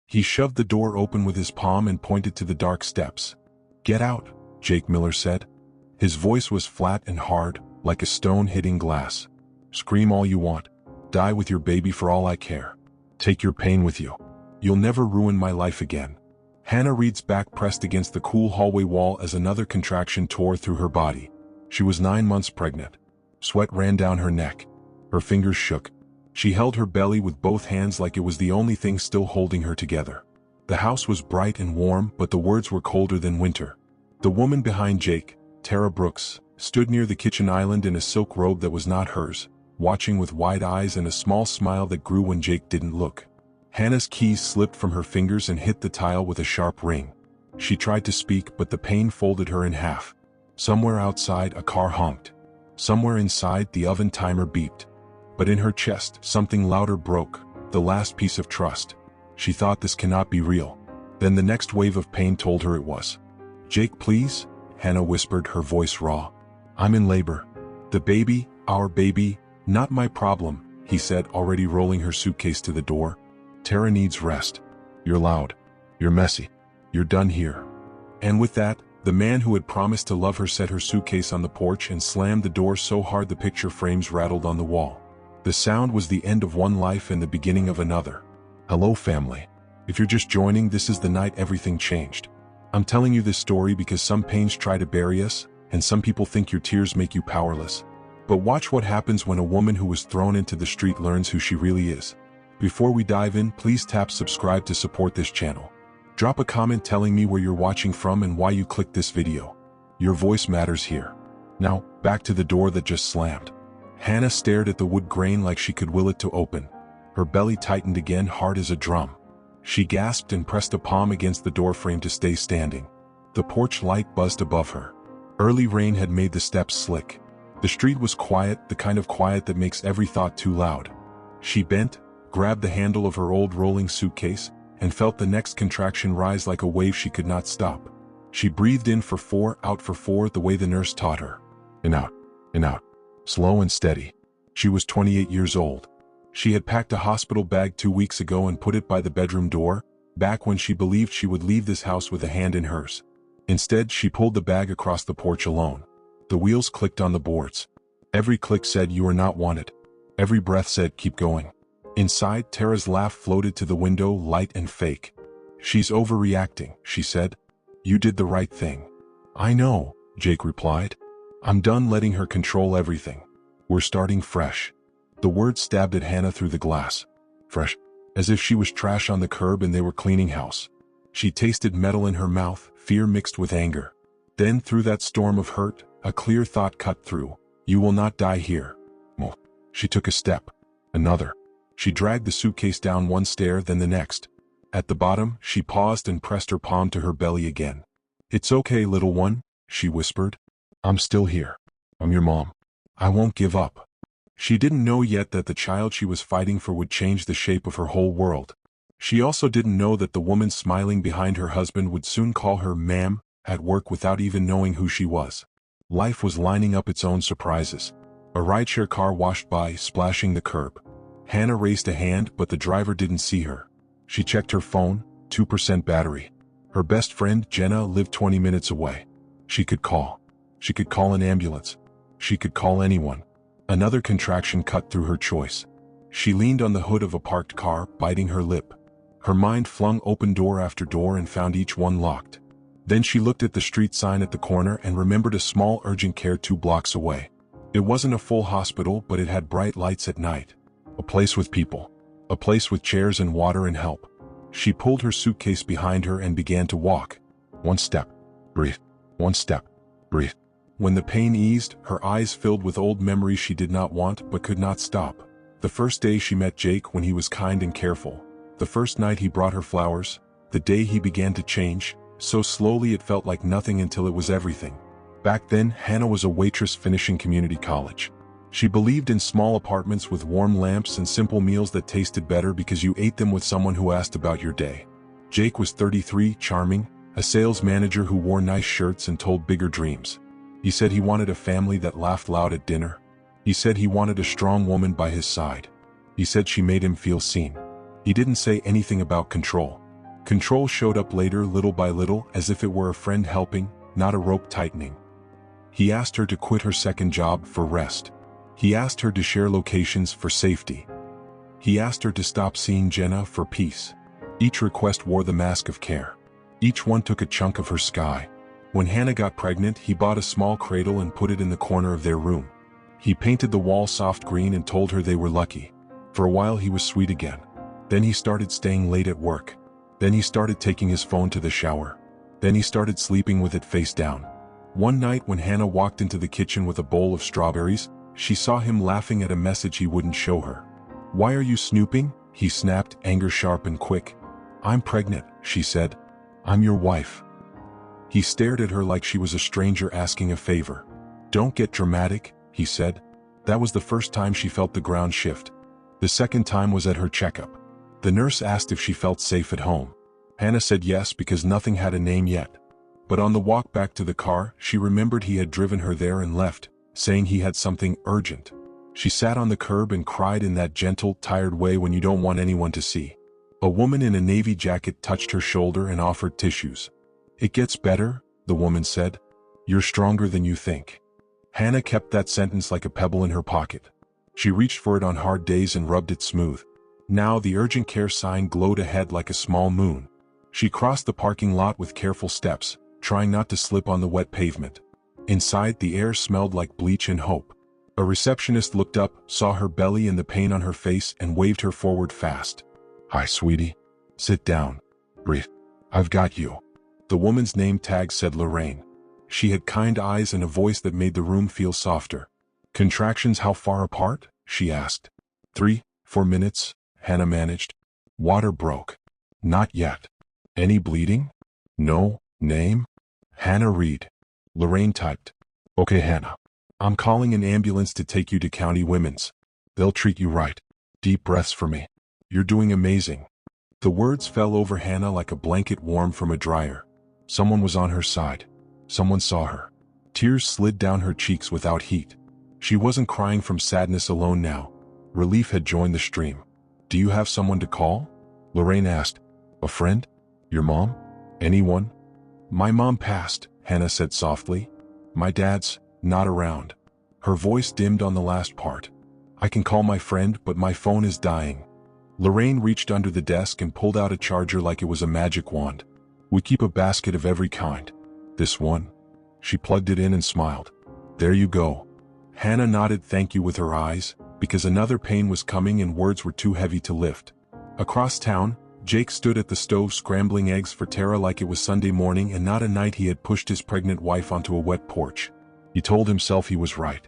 He shoved the door open with his palm and pointed to the dark steps. "Get out," Jake Miller said. His voice was flat and hard, like a stone hitting glass. "Scream all you want. Die with your baby for all I care. Take your pain with you. You'll never ruin my life again." Hannah Reed's back pressed against the cool hallway wall as another contraction tore through her body. She was 9 months pregnant. Sweat ran down her neck. Her fingers shook. She held her belly with both hands like it was the only thing still holding her together. The house was bright and warm, but the words were colder than winter. The woman behind Jake, Tara Brooks, stood near the kitchen island in a silk robe that was not hers, watching with wide eyes and a small smile that grew when Jake didn't look. Hannah's keys slipped from her fingers and hit the tile with a sharp ring. She tried to speak, but the pain folded her in half. Somewhere outside, a car honked. Somewhere inside, the oven timer beeped. But in her chest, something louder broke, the last piece of trust. She thought, this cannot be real. Then the next wave of pain told her it was. "Jake, please," Hannah whispered, her voice raw. "I'm in labor. The baby, our baby, not my problem," he said, already rolling her suitcase to the door. "Tara needs rest. You're loud. You're messy. You're done here." And with that, the man who had promised to love her set her suitcase on the porch and slammed the door so hard the picture frames rattled on the wall. The sound was the end of one life and the beginning of another. Hello, family. If you're just joining, this is the night everything changed. I'm telling you this story because some pains try to bury us, and some people think your tears make you powerless. But watch what happens when a woman who was thrown into the street learns who she really is. Before we dive in, please tap subscribe to support this channel. Drop a comment telling me where you're watching from and why you clicked this video. Your voice matters here. Now, back to the door that just slammed. Hannah stared at the wood grain like she could will it to open. Her belly tightened again, hard as a drum. She gasped and pressed a palm against the doorframe to stay standing. The porch light buzzed above her. Early rain had made the steps slick. The street was quiet, the kind of quiet that makes every thought too loud. She bent, grabbed the handle of her old rolling suitcase, and felt the next contraction rise like a wave she could not stop. She breathed in for 4, out for 4, the way the nurse taught her. In out, in out. Slow and steady. She was 28 years old. She had packed a hospital bag 2 weeks ago and put it by the bedroom door, back when she believed she would leave this house with a hand in hers. Instead, she pulled the bag across the porch alone. The wheels clicked on the boards. Every click said, "You are not wanted." Every breath said, "Keep going." Inside, Tara's laugh floated to the window, light and fake. "She's overreacting," she said. "You did the right thing." "I know," Jake replied. "I'm done letting her control everything. We're starting fresh." The word stabbed at Hannah through the glass. Fresh. As if she was trash on the curb and they were cleaning house. She tasted metal in her mouth, fear mixed with anger. Then, through that storm of hurt, a clear thought cut through. "You will not die here." Well, she took a step. Another. She dragged the suitcase down one stair, then the next. At the bottom, she paused and pressed her palm to her belly again. "It's okay, little one," she whispered. "I'm still here. I'm your mom. I won't give up." She didn't know yet that the child she was fighting for would change the shape of her whole world. She also didn't know that the woman smiling behind her husband would soon call her ma'am at work without even knowing who she was. Life was lining up its own surprises. A rideshare car washed by, splashing the curb. Hannah raised a hand, but the driver didn't see her. She checked her phone, 2% battery. Her best friend, Jenna, lived 20 minutes away. She could call. She could call an ambulance. She could call anyone. Another contraction cut through her choice. She leaned on the hood of a parked car, biting her lip. Her mind flung open door after door and found each one locked. Then she looked at the street sign at the corner and remembered a small urgent care 2 blocks away. It wasn't a full hospital, but it had bright lights at night. A place with people. A place with chairs and water and help. She pulled her suitcase behind her and began to walk. 1 step. Breathe. 1 step. Breathe. When the pain eased, her eyes filled with old memories she did not want but could not stop. The first day she met Jake, when he was kind and careful. The first night he brought her flowers. The day he began to change, so slowly it felt like nothing until it was everything. Back then, Hannah was a waitress finishing community college. She believed in small apartments with warm lamps and simple meals that tasted better because you ate them with someone who asked about your day. Jake was 33, charming, a sales manager who wore nice shirts and told bigger dreams. He said he wanted a family that laughed loud at dinner. He said he wanted a strong woman by his side. He said she made him feel seen. He didn't say anything about control. Control showed up later little by little as if it were a friend helping, not a rope tightening. He asked her to quit her second job for rest. He asked her to share locations for safety. He asked her to stop seeing Jenna for peace. Each request wore the mask of care. Each one took a chunk of her sky. When Hannah got pregnant, he bought a small cradle and put it in the corner of their room. He painted the wall soft green and told her they were lucky. For a while he was sweet again. Then he started staying late at work. Then he started taking his phone to the shower. Then he started sleeping with it face down. One night when Hannah walked into the kitchen with a bowl of strawberries, she saw him laughing at a message he wouldn't show her. "Why are you snooping?" he snapped, anger sharp and quick. "I'm pregnant," she said. "I'm your wife." He stared at her like she was a stranger asking a favor. "Don't get dramatic," he said. That was the first time she felt the ground shift. The second time was at her checkup. The nurse asked if she felt safe at home. Hannah said yes because nothing had a name yet. But on the walk back to the car, she remembered he had driven her there and left, saying he had something urgent. She sat on the curb and cried in that gentle, tired way when you don't want anyone to see. A woman in a navy jacket touched her shoulder and offered tissues. "It gets better," the woman said. "You're stronger than you think." Hannah kept that sentence like a pebble in her pocket. She reached for it on hard days and rubbed it smooth. Now the urgent care sign glowed ahead like a small moon. She crossed the parking lot with careful steps, trying not to slip on the wet pavement. Inside, the air smelled like bleach and hope. A receptionist looked up, saw her belly and the pain on her face, and waved her forward fast. "Hi, sweetie. Sit down. Breathe. I've got you." The woman's name tag said Lorraine. She had kind eyes and a voice that made the room feel softer. "Contractions how far apart?" she asked. 3-4 minutes, Hannah managed. "Water broke." "Not yet." "Any bleeding?" "No." "Name?" "Hannah Reed." Lorraine typed. "Okay, Hannah. I'm calling an ambulance to take you to County Women's. They'll treat you right. Deep breaths for me. You're doing amazing." The words fell over Hannah like a blanket warm from a dryer. Someone was on her side. Someone saw her. Tears slid down her cheeks without heat. She wasn't crying from sadness alone now. Relief had joined the stream. "Do you have someone to call?" Lorraine asked. "A friend? Your mom? Anyone?" "My mom passed," Hannah said softly. "My dad's not around." Her voice dimmed on the last part. "I can call my friend, but my phone is dying." Lorraine reached under the desk and pulled out a charger like it was a magic wand. "We keep a basket of every kind. This one?" She plugged it in and smiled. "There you go." Hannah nodded thank you with her eyes, because another pain was coming and words were too heavy to lift. Across town, Jake stood at the stove scrambling eggs for Tara like it was Sunday morning and not a night he had pushed his pregnant wife onto a wet porch. He told himself he was right.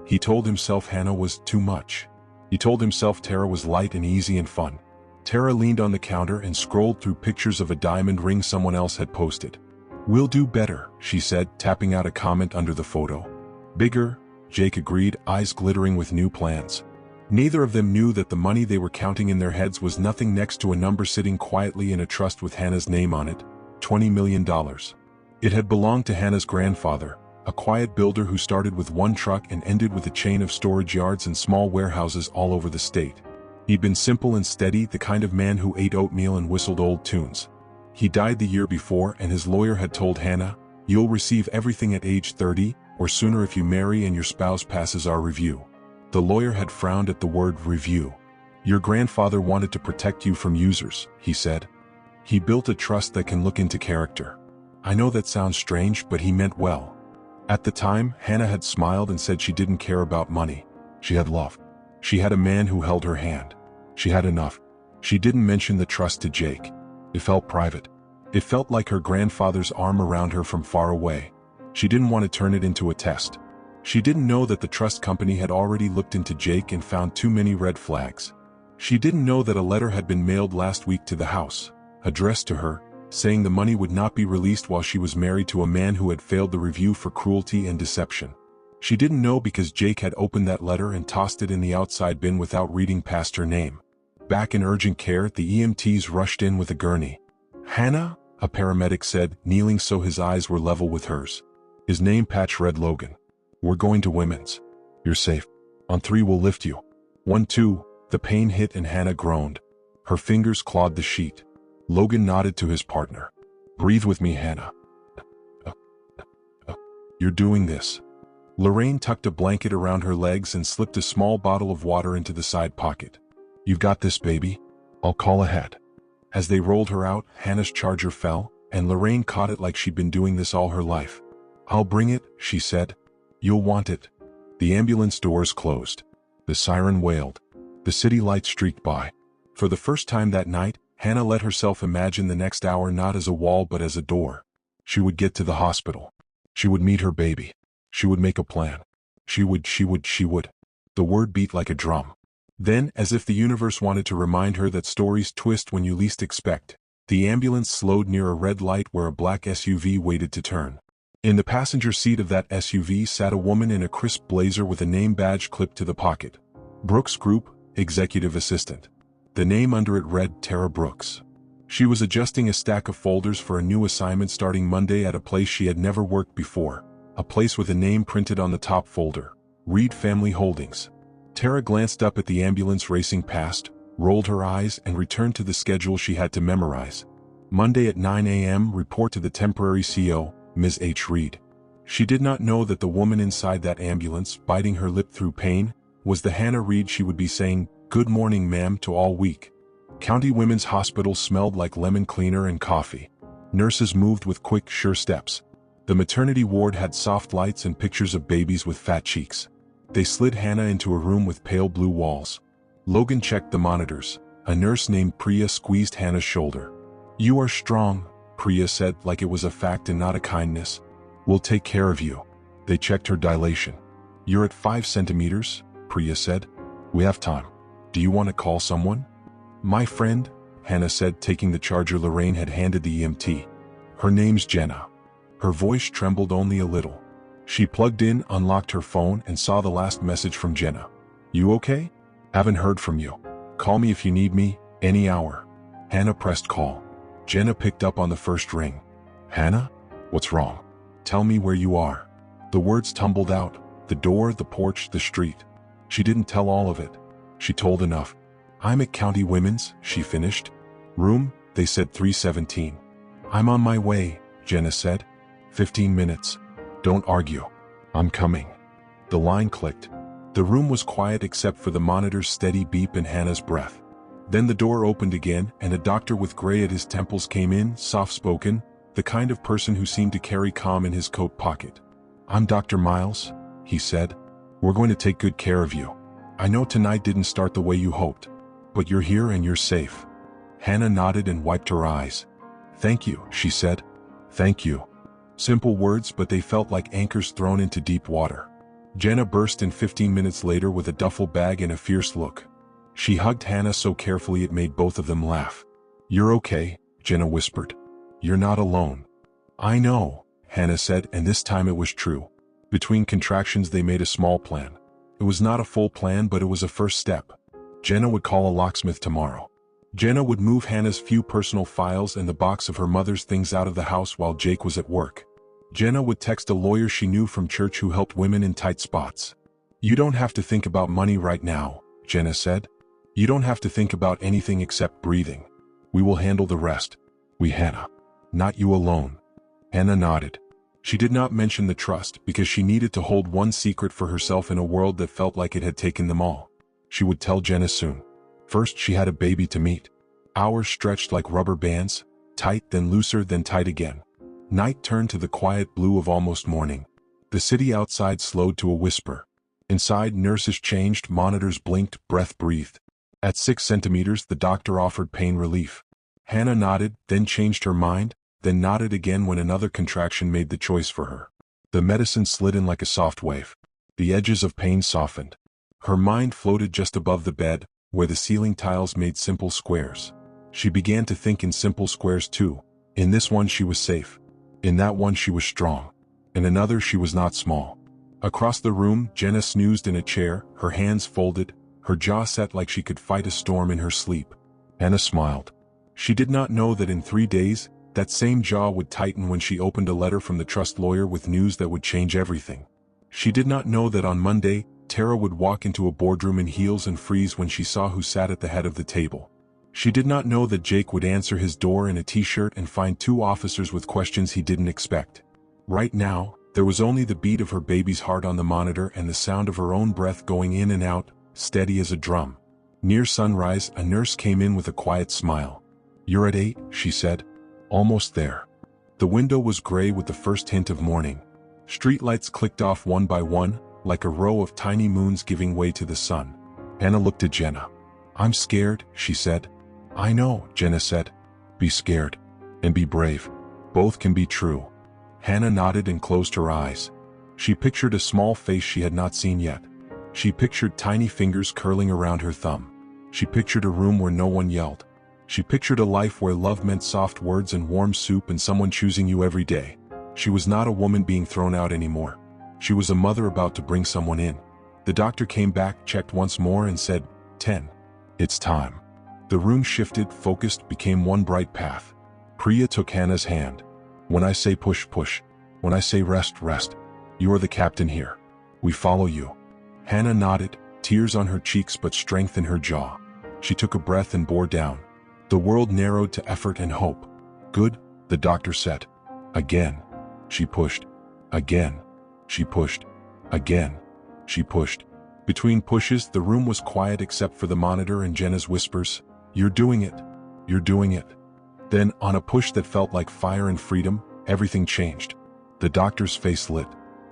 He told himself Hannah was too much. He told himself Tara was light and easy and fun. Tara leaned on the counter and scrolled through pictures of a diamond ring someone else had posted. "We'll do better," she said, tapping out a comment under the photo. "Bigger," Jake agreed, eyes glittering with new plans. Neither of them knew that the money they were counting in their heads was nothing next to a number sitting quietly in a trust with Hannah's name on it, $20 million. It had belonged to Hannah's grandfather, a quiet builder who started with one truck and ended with a chain of storage yards and small warehouses all over the state. He'd been simple and steady, the kind of man who ate oatmeal and whistled old tunes. He died the year before, and his lawyer had told Hannah, "You'll receive everything at age 30, or sooner if you marry and your spouse passes our review." The lawyer had frowned at the word review. "Your grandfather wanted to protect you from users," he said. "He built a trust that can look into character." I know that sounds strange, but he meant well. At the time, Hannah had smiled and said she didn't care about money. She had love. She had a man who held her hand. She had enough. She didn't mention the trust to Jake. It felt private. It felt like her grandfather's arm around her from far away. She didn't want to turn it into a test. She didn't know that the trust company had already looked into Jake and found too many red flags. She didn't know that a letter had been mailed last week to the house, addressed to her, saying the money would not be released while she was married to a man who had failed the review for cruelty and deception. She didn't know because Jake had opened that letter and tossed it in the outside bin without reading past her name. Back in urgent care, the EMTs rushed in with a gurney. "Hannah?" a paramedic said, kneeling so his eyes were level with hers. His name patch read Logan. "We're going to Women's. You're safe. On 3 we'll lift you." 1, 2, the pain hit and Hannah groaned. Her fingers clawed the sheet. Logan nodded to his partner. Breathe with me, Hannah. You're doing this. Lorraine tucked a blanket around her legs and slipped a small bottle of water into the side pocket. You've got this, baby. I'll call ahead. As they rolled her out, Hannah's charger fell, and Lorraine caught it like she'd been doing this all her life. I'll bring it, she said. You'll want it. The ambulance doors closed. The siren wailed. The city lights streaked by. For the first time that night, Hannah let herself imagine the next hour not as a wall but as a door. She would get to the hospital. She would meet her baby. She would make a plan. She would. The word beat like a drum. Then, as if the universe wanted to remind her that stories twist when you least expect, the ambulance slowed near a red light where a black SUV waited to turn. In the passenger seat of that SUV sat a woman in a crisp blazer with a name badge clipped to the pocket. Brooks Group, Executive Assistant. The name under it read Tara Brooks. She was adjusting a stack of folders for a new assignment starting Monday at a place she had never worked before, a place with a name printed on the top folder, Reed Family Holdings. Tara glanced up at the ambulance racing past, rolled her eyes, and returned to the schedule she had to memorize. Monday at 9 a.m. report to the temporary CO, Ms. H. Reed. She did not know that the woman inside that ambulance, biting her lip through pain, was the Hannah Reed she would be saying, "Good morning, ma'am," to all week. County Women's Hospital smelled like lemon cleaner and coffee. Nurses moved with quick, sure steps. The maternity ward had soft lights and pictures of babies with fat cheeks. They slid Hannah into a room with pale blue walls. Logan checked the monitors. A nurse named Priya squeezed Hannah's shoulder. "You are strong," Priya said like it was a fact and not a kindness. "We'll take care of you." They checked her dilation. "You're at 5 centimeters, Priya said. "We have time. Do you want to call someone?" "My friend," Hannah said, taking the charger Lorraine had handed the EMT. "Her name's Jenna." Her voice trembled only a little. She plugged in, unlocked her phone, and saw the last message from Jenna. "You okay? Haven't heard from you. Call me if you need me, any hour." Hannah pressed call. Jenna picked up on the first ring. "Hannah? What's wrong? Tell me where you are." The words tumbled out. The door, the porch, the street. She didn't tell all of it. She told enough. "I'm at County Women's," she finished. "Room," they said 317. "I'm on my way," Jenna said. 15 minutes. "Don't argue. I'm coming." The line clicked. The room was quiet except for the monitor's steady beep and Hannah's breath. Then the door opened again, and a doctor with gray at his temples came in, soft-spoken, the kind of person who seemed to carry calm in his coat pocket. "I'm Dr. Miles," he said. "We're going to take good care of you. I know tonight didn't start the way you hoped, but you're here and you're safe." Hannah nodded and wiped her eyes. "Thank you," she said. "Thank you." Simple words, but they felt like anchors thrown into deep water. Jenna burst in 15 minutes later with a duffel bag and a fierce look. She hugged Hannah so carefully it made both of them laugh. "You're okay," Jenna whispered. "You're not alone." "I know," Hannah said, and this time it was true. Between contractions they made a small plan. It was not a full plan, but it was a first step. Jenna would call a locksmith tomorrow. Jenna would move Hannah's few personal files and the box of her mother's things out of the house while Jake was at work. Jenna would text a lawyer she knew from church who helped women in tight spots. "You don't have to think about money right now," Jenna said. "You don't have to think about anything except breathing. We will handle the rest. We, Hannah. Not you alone." Hannah nodded. She did not mention the trust because she needed to hold one secret for herself in a world that felt like it had taken them all. She would tell Jenna soon. First, she had a baby to meet. Hours stretched like rubber bands, tight, then looser, then tight again. Night turned to the quiet blue of almost morning. The city outside slowed to a whisper. Inside, nurses changed, monitors blinked, breath breathed. At 6 centimeters, the doctor offered pain relief. Hannah nodded, then changed her mind, then nodded again when another contraction made the choice for her. The medicine slid in like a soft wave. The edges of pain softened. Her mind floated just above the bed, where the ceiling tiles made simple squares. She began to think in simple squares too. In this one she was safe. In that one she was strong. In another she was not small. Across the room, Jenna snoozed in a chair, her hands folded, her jaw set like she could fight a storm in her sleep. Hannah smiled. She did not know that in 3 days, that same jaw would tighten when she opened a letter from the trust lawyer with news that would change everything. She did not know that on Monday, Tara would walk into a boardroom in heels and freeze when she saw who sat at the head of the table. She did not know that Jake would answer his door in a t-shirt and find 2 officers with questions he didn't expect. Right now, there was only the beat of her baby's heart on the monitor and the sound of her own breath going in and out, steady as a drum. Near sunrise, a nurse came in with a quiet smile. "You're at 8, she said. "Almost there." The window was gray with the first hint of morning. Streetlights clicked off one by one, like a row of tiny moons giving way to the sun. Hannah looked at Jenna. "I'm scared," she said. "I know," Jenna said. "Be scared. And be brave. Both can be true." Hannah nodded and closed her eyes. She pictured a small face she had not seen yet. She pictured tiny fingers curling around her thumb. She pictured a room where no one yelled. She pictured a life where love meant soft words and warm soup and someone choosing you every day. She was not a woman being thrown out anymore. She was a mother about to bring someone in. The doctor came back, checked once more and said, 10. "It's time." The room shifted, focused, became one bright path. Priya took Hannah's hand. "When I say push, push. When I say rest, rest. You are the captain here. We follow you." Hannah nodded, tears on her cheeks but strength in her jaw. She took a breath and bore down. The world narrowed to effort and hope. "Good," the doctor said. Again. She pushed. Again. She pushed. Again. She pushed. Between pushes, the room was quiet except for the monitor and Jenna's whispers. "You're doing it. You're doing it." Then, on a push that felt like fire and freedom, everything changed. The doctor's face lit.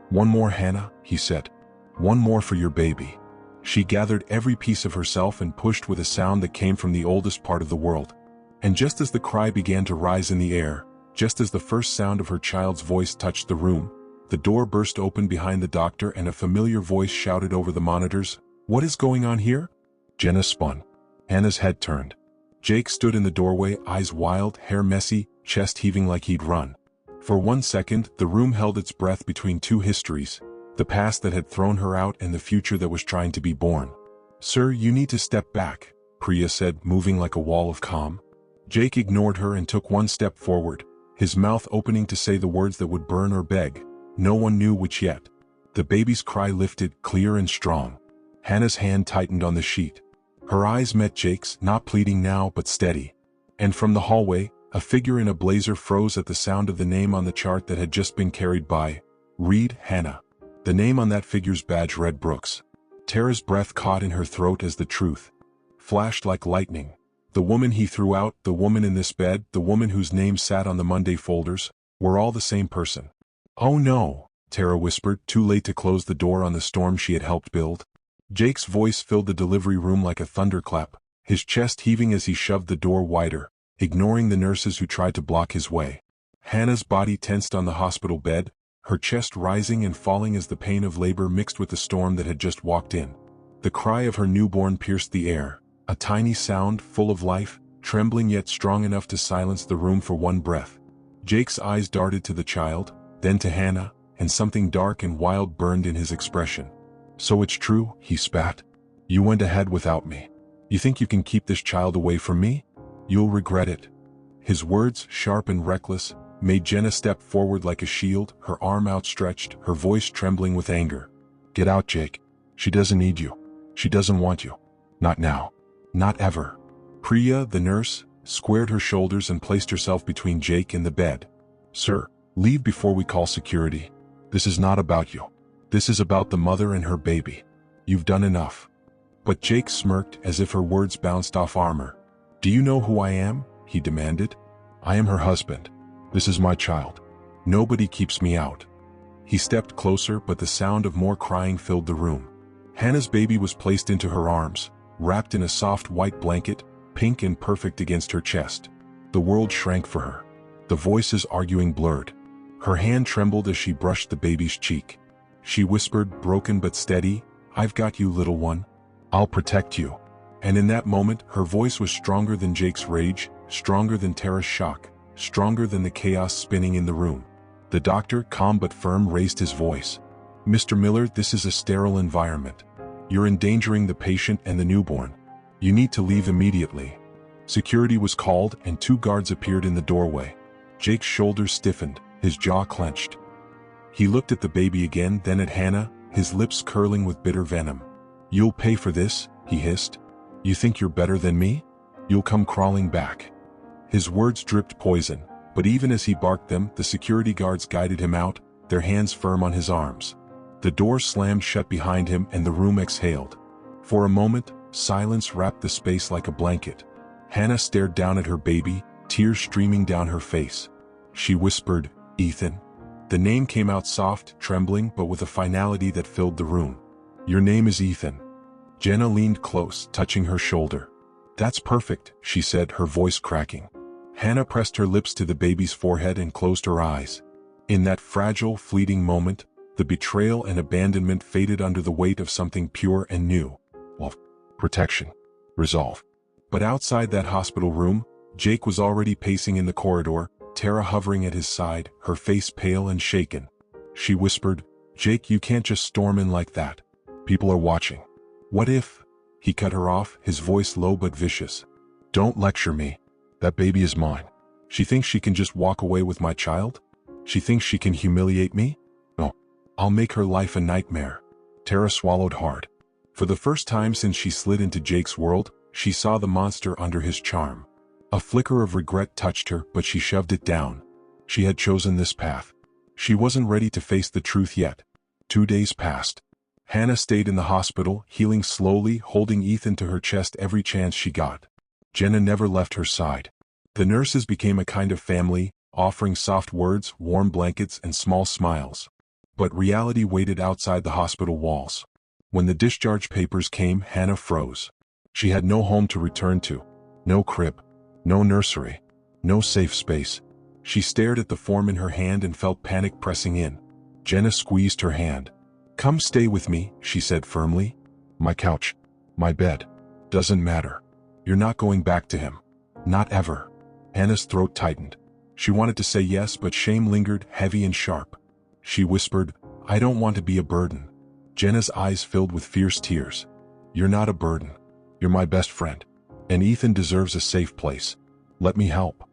"One more, Hannah," he said. "One more for your baby." She gathered every piece of herself and pushed with a sound that came from the oldest part of the world. And just as the cry began to rise in the air, just as the first sound of her child's voice touched the room, the door burst open behind the doctor and a familiar voice shouted over the monitors, "What is going on here?" Jenna spun. Hannah's head turned. Jake stood in the doorway, eyes wild, hair messy, chest heaving like he'd run. For 1 second, the room held its breath between 2 histories. The past that had thrown her out and the future that was trying to be born. "Sir, you need to step back," Priya said, moving like a wall of calm. Jake ignored her and took 1 step forward, his mouth opening to say the words that would burn or beg. No one knew which yet. The baby's cry lifted, clear and strong. Hannah's hand tightened on the sheet. Her eyes met Jake's, not pleading now but steady. And from the hallway, a figure in a blazer froze at the sound of the name on the chart that had just been carried by. "Read, Hannah." The name on that figure's badge read Brooks. Tara's breath caught in her throat as the truth flashed like lightning. The woman he threw out, the woman in this bed, the woman whose name sat on the Monday folders, were all the same person. "Oh no," Tara whispered, too late to close the door on the storm she had helped build. Jake's voice filled the delivery room like a thunderclap, his chest heaving as he shoved the door wider, ignoring the nurses who tried to block his way. Hannah's body tensed on the hospital bed, her chest rising and falling as the pain of labor mixed with the storm that had just walked in. The cry of her newborn pierced the air, a tiny sound full of life, trembling yet strong enough to silence the room for 1 breath. Jake's eyes darted to the child, then to Hannah, and something dark and wild burned in his expression. "So it's true," he spat. "You went ahead without me. You think you can keep this child away from me? You'll regret it." His words, sharp and reckless, made Jenna step forward like a shield, her arm outstretched, her voice trembling with anger. "Get out, Jake. She doesn't need you. She doesn't want you. Not now. Not ever." Priya, the nurse, squared her shoulders and placed herself between Jake and the bed. "Sir, leave before we call security. This is not about you. This is about the mother and her baby. You've done enough." But Jake smirked as if her words bounced off armor. "Do you know who I am?" he demanded. "I am her husband. This is my child. Nobody keeps me out." He stepped closer, but the sound of more crying filled the room. Hannah's baby was placed into her arms, wrapped in a soft white blanket, pink and perfect against her chest. The world shrank for her. The voices arguing blurred. Her hand trembled as she brushed the baby's cheek. She whispered, broken but steady, "I've got you, little one. I'll protect you." And in that moment, her voice was stronger than Jake's rage, stronger than Tara's shock, stronger than the chaos spinning in the room. The doctor, calm but firm, raised his voice. "Mr. Miller, this is a sterile environment. You're endangering the patient and the newborn. You need to leave immediately." Security was called and 2 guards appeared in the doorway. Jake's shoulders stiffened, his jaw clenched. He looked at the baby again, then at Hannah, his lips curling with bitter venom. "You'll pay for this," he hissed. "You think you're better than me? You'll come crawling back. His words dripped poison, but even as he barked them, the security guards guided him out, their hands firm on his arms. The door slammed shut behind him and the room exhaled. For a moment, silence wrapped the space like a blanket. Hannah stared down at her baby, tears streaming down her face. She whispered, "Ethan." The name came out soft, trembling, but with a finality that filled the room. "Your name is Ethan." Jenna leaned close, touching her shoulder. "That's perfect," she said, her voice cracking. Hannah pressed her lips to the baby's forehead and closed her eyes. In that fragile, fleeting moment, the betrayal and abandonment faded under the weight of something pure and new. Love, protection, resolve. But outside that hospital room, Jake was already pacing in the corridor, Tara hovering at his side, her face pale and shaken. She whispered, "Jake, you can't just storm in like that. People are watching." "What if?" He cut her off, his voice low but vicious. "Don't lecture me. That baby is mine. She thinks she can just walk away with my child? She thinks she can humiliate me? No. I'll make her life a nightmare." Tara swallowed hard. For the first time since she slid into Jake's world, she saw the monster under his charm. A flicker of regret touched her, but she shoved it down. She had chosen this path. She wasn't ready to face the truth yet. 2 days passed. Hannah stayed in the hospital, healing slowly, holding Ethan to her chest every chance she got. Jenna never left her side. The nurses became a kind of family, offering soft words, warm blankets, and small smiles. But reality waited outside the hospital walls. When the discharge papers came, Hannah froze. She had no home to return to. No crib. No nursery. No safe space. She stared at the form in her hand and felt panic pressing in. Jenna squeezed her hand. "Come stay with me," she said firmly. "My couch. My bed. Doesn't matter. You're not going back to him. Not ever." Hannah's throat tightened. She wanted to say yes, but shame lingered, heavy and sharp. She whispered, "I don't want to be a burden." Jenna's eyes filled with fierce tears. "You're not a burden. You're my best friend. And Ethan deserves a safe place. Let me help."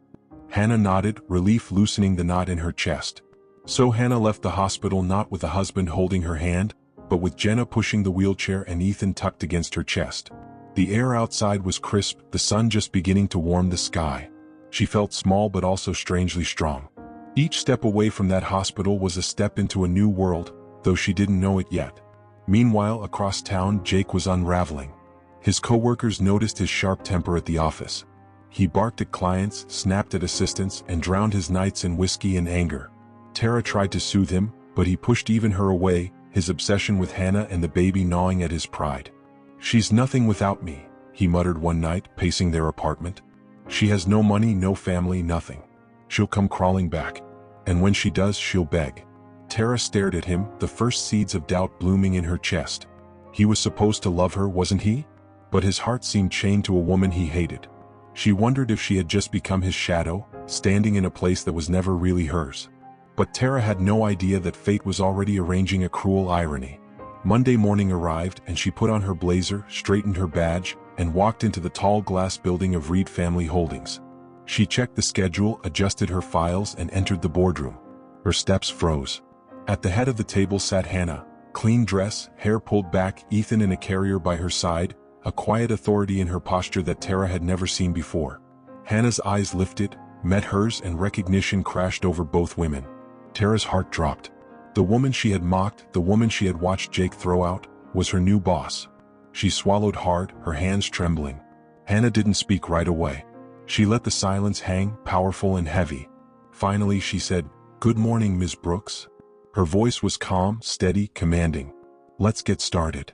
Hannah nodded, relief loosening the knot in her chest. So Hannah left the hospital not with a husband holding her hand, but with Jenna pushing the wheelchair and Ethan tucked against her chest. The air outside was crisp, the sun just beginning to warm the sky. She felt small but also strangely strong. Each step away from that hospital was a step into a new world, though she didn't know it yet. Meanwhile, across town, Jake was unraveling. His coworkers noticed his sharp temper at the office. He barked at clients, snapped at assistants, and drowned his nights in whiskey and anger. Tara tried to soothe him, but he pushed even her away, his obsession with Hannah and the baby gnawing at his pride. "She's nothing without me," he muttered one night, pacing their apartment. "She has no money, no family, nothing. She'll come crawling back. And when she does, she'll beg." Tara stared at him, the first seeds of doubt blooming in her chest. He was supposed to love her, wasn't he? But his heart seemed chained to a woman he hated. She wondered if she had just become his shadow, standing in a place that was never really hers. But Tara had no idea that fate was already arranging a cruel irony. Monday morning arrived and she put on her blazer, straightened her badge, and walked into the tall glass building of Reed Family Holdings. She checked the schedule, adjusted her files, and entered the boardroom. Her steps froze. At the head of the table sat Hannah, clean dress, hair pulled back, Ethan in a carrier by her side, a quiet authority in her posture that Tara had never seen before. Hannah's eyes lifted, met hers, and recognition crashed over both women. Tara's heart dropped. The woman she had mocked, the woman she had watched Jake throw out, was her new boss. She swallowed hard, her hands trembling. Hannah didn't speak right away. She let the silence hang, powerful and heavy. Finally she said, "Good morning, Ms. Brooks." Her voice was calm, steady, commanding. "Let's get started."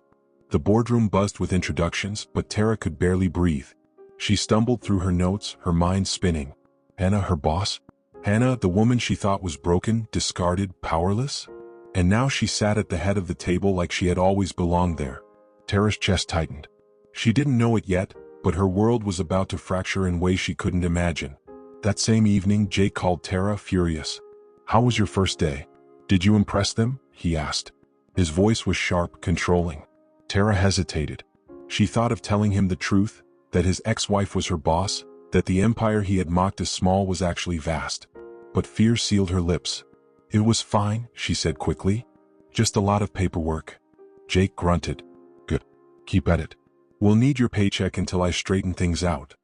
The boardroom buzzed with introductions, but Tara could barely breathe. She stumbled through her notes, her mind spinning. Hannah, her boss? Hannah, the woman she thought was broken, discarded, powerless? And now she sat at the head of the table like she had always belonged there. Tara's chest tightened. She didn't know it yet, but her world was about to fracture in ways she couldn't imagine. That same evening, Jake called Tara, furious. "How was your first day? Did you impress them?" he asked. His voice was sharp, controlling. Tara hesitated. She thought of telling him the truth, that his ex-wife was her boss, that the empire he had mocked as small was actually vast. But fear sealed her lips. "It was fine," she said quickly. "Just a lot of paperwork." Jake grunted. "Good. Keep at it. We'll need your paycheck until I straighten things out."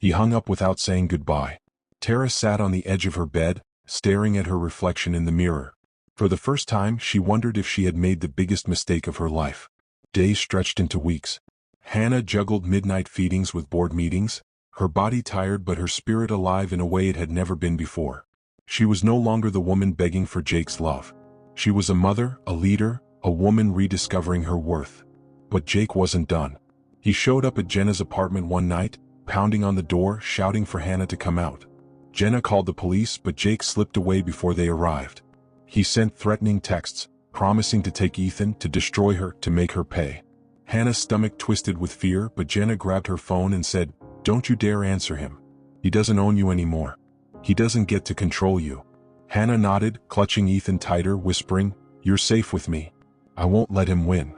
He hung up without saying goodbye. Tara sat on the edge of her bed, staring at her reflection in the mirror. For the first time, she wondered if she had made the biggest mistake of her life. Days stretched into weeks. Hannah juggled midnight feedings with board meetings, her body tired but her spirit alive in a way it had never been before. She was no longer the woman begging for Jake's love. She was a mother, a leader, a woman rediscovering her worth. But Jake wasn't done. He showed up at Jenna's apartment one night, pounding on the door, shouting for Hannah to come out. Jenna called the police, but Jake slipped away before they arrived. He sent threatening texts, promising to take Ethan, to destroy her, to make her pay. Hannah's stomach twisted with fear, but Jenna grabbed her phone and said, "Don't you dare answer him. He doesn't own you anymore. He doesn't get to control you." Hannah nodded, clutching Ethan tighter, whispering, "You're safe with me. I won't let him win."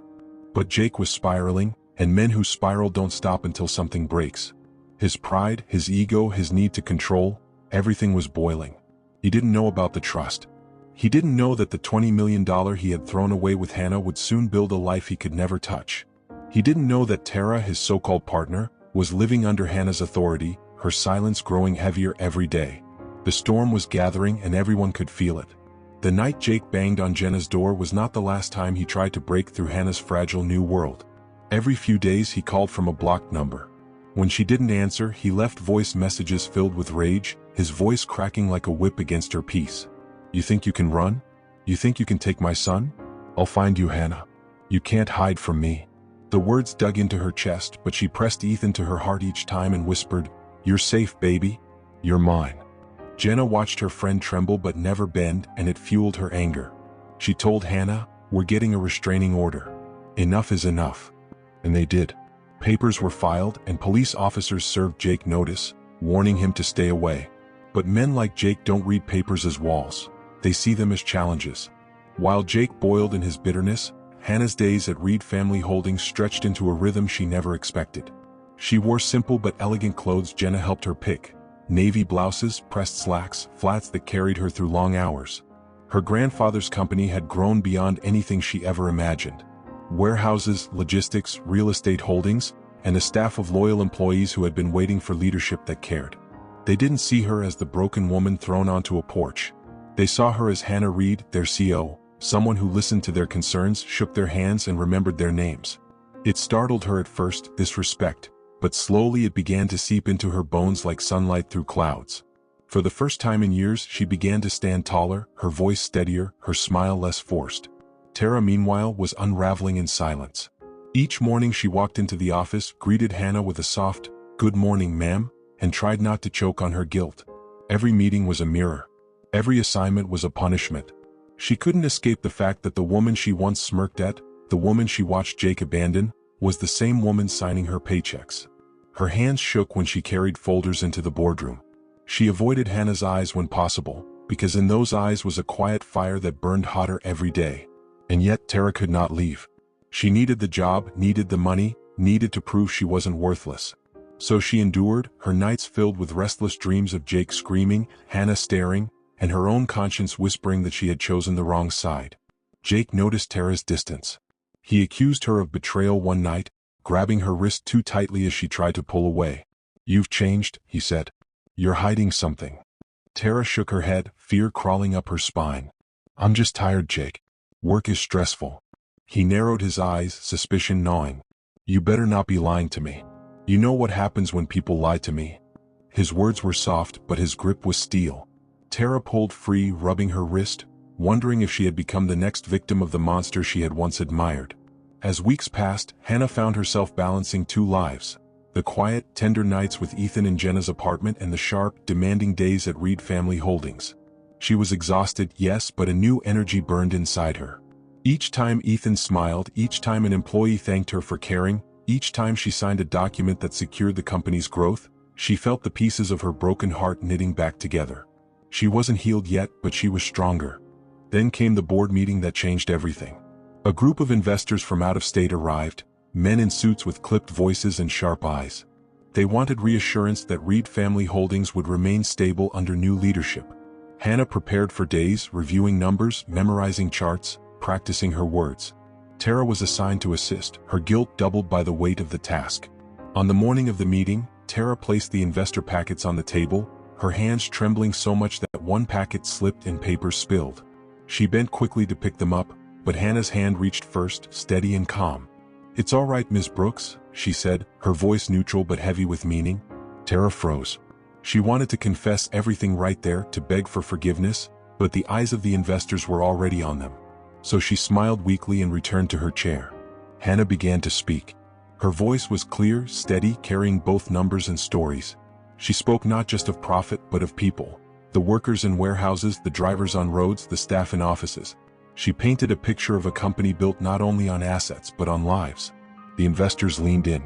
But Jake was spiraling, and men who spiral don't stop until something breaks. His pride, his ego, his need to control, everything was boiling. He didn't know about the trust. He didn't know that the $20 million he had thrown away with Hannah would soon build a life he could never touch. He didn't know that Tara, his so-called partner, was living under Hannah's authority, her silence growing heavier every day. The storm was gathering and everyone could feel it. The night Jake banged on Jenna's door was not the last time he tried to break through Hannah's fragile new world. Every few days he called from a blocked number. When she didn't answer, he left voice messages filled with rage, his voice cracking like a whip against her peace. "You think you can run? You think you can take my son? I'll find you, Hannah. You can't hide from me." The words dug into her chest, but she pressed Ethan to her heart each time and whispered, "You're safe, baby. You're mine." Jenna watched her friend tremble but never bend, and it fueled her anger. She told Hannah, "We're getting a restraining order. Enough is enough." And they did. Papers were filed and police officers served Jake notice, warning him to stay away. But men like Jake don't read papers as walls. They see them as challenges. While Jake boiled in his bitterness, Hannah's days at Reed Family Holdings stretched into a rhythm she never expected. She wore simple but elegant clothes Jenna helped her pick. Navy blouses, pressed slacks, flats that carried her through long hours. Her grandfather's company had grown beyond anything she ever imagined. Warehouses, logistics, real estate holdings, and a staff of loyal employees who had been waiting for leadership that cared. They didn't see her as the broken woman thrown onto a porch. They saw her as Hannah Reed, their CEO, someone who listened to their concerns, shook their hands, and remembered their names. It startled her at first, this respect, but slowly it began to seep into her bones like sunlight through clouds. For the first time in years, she began to stand taller, her voice steadier, her smile less forced. Tara, meanwhile, was unraveling in silence. Each morning she walked into the office, greeted Hannah with a soft, "Good morning, ma'am," and tried not to choke on her guilt. Every meeting was a mirror. Every assignment was a punishment. She couldn't escape the fact that the woman she once smirked at, the woman she watched Jake abandon, was the same woman signing her paychecks. Her hands shook when she carried folders into the boardroom. She avoided Hannah's eyes when possible, because in those eyes was a quiet fire that burned hotter every day. And yet Tara could not leave. She needed the job, needed the money, needed to prove she wasn't worthless. So she endured, her nights filled with restless dreams of Jake screaming, Hannah staring, and her own conscience whispering that she had chosen the wrong side. Jake noticed Tara's distance. He accused her of betrayal one night, grabbing her wrist too tightly as she tried to pull away. "You've changed," he said. "You're hiding something." Tara shook her head, fear crawling up her spine. "I'm just tired, Jake. Work is stressful." He narrowed his eyes, suspicion gnawing. "You better not be lying to me. You know what happens when people lie to me." His words were soft, but his grip was steel. Tara pulled free, rubbing her wrist, wondering if she had become the next victim of the monster she had once admired. As weeks passed, Hannah found herself balancing two lives: the quiet, tender nights with Ethan in Jenna's apartment and the sharp, demanding days at Reed Family Holdings. She was exhausted, yes, but a new energy burned inside her. Each time Ethan smiled, each time an employee thanked her for caring, each time she signed a document that secured the company's growth, she felt the pieces of her broken heart knitting back together. She wasn't healed yet, but she was stronger. Then came the board meeting that changed everything. A group of investors from out of state arrived, men in suits with clipped voices and sharp eyes. They wanted reassurance that Reed Family Holdings would remain stable under new leadership. Hannah prepared for days, reviewing numbers, memorizing charts, practicing her words. Tara was assigned to assist, her guilt doubled by the weight of the task. On the morning of the meeting, Tara placed the investor packets on the table, her hands trembling so much that one packet slipped and papers spilled. She bent quickly to pick them up, but Hannah's hand reached first, steady and calm. "It's all right, Miss Brooks," she said, her voice neutral but heavy with meaning. Tara froze. She wanted to confess everything right there, to beg for forgiveness, but the eyes of the investors were already on them. So she smiled weakly and returned to her chair. Hannah began to speak. Her voice was clear, steady, carrying both numbers and stories. She spoke not just of profit but of people. The workers in warehouses, the drivers on roads, the staff in offices. She painted a picture of a company built not only on assets but on lives. The investors leaned in.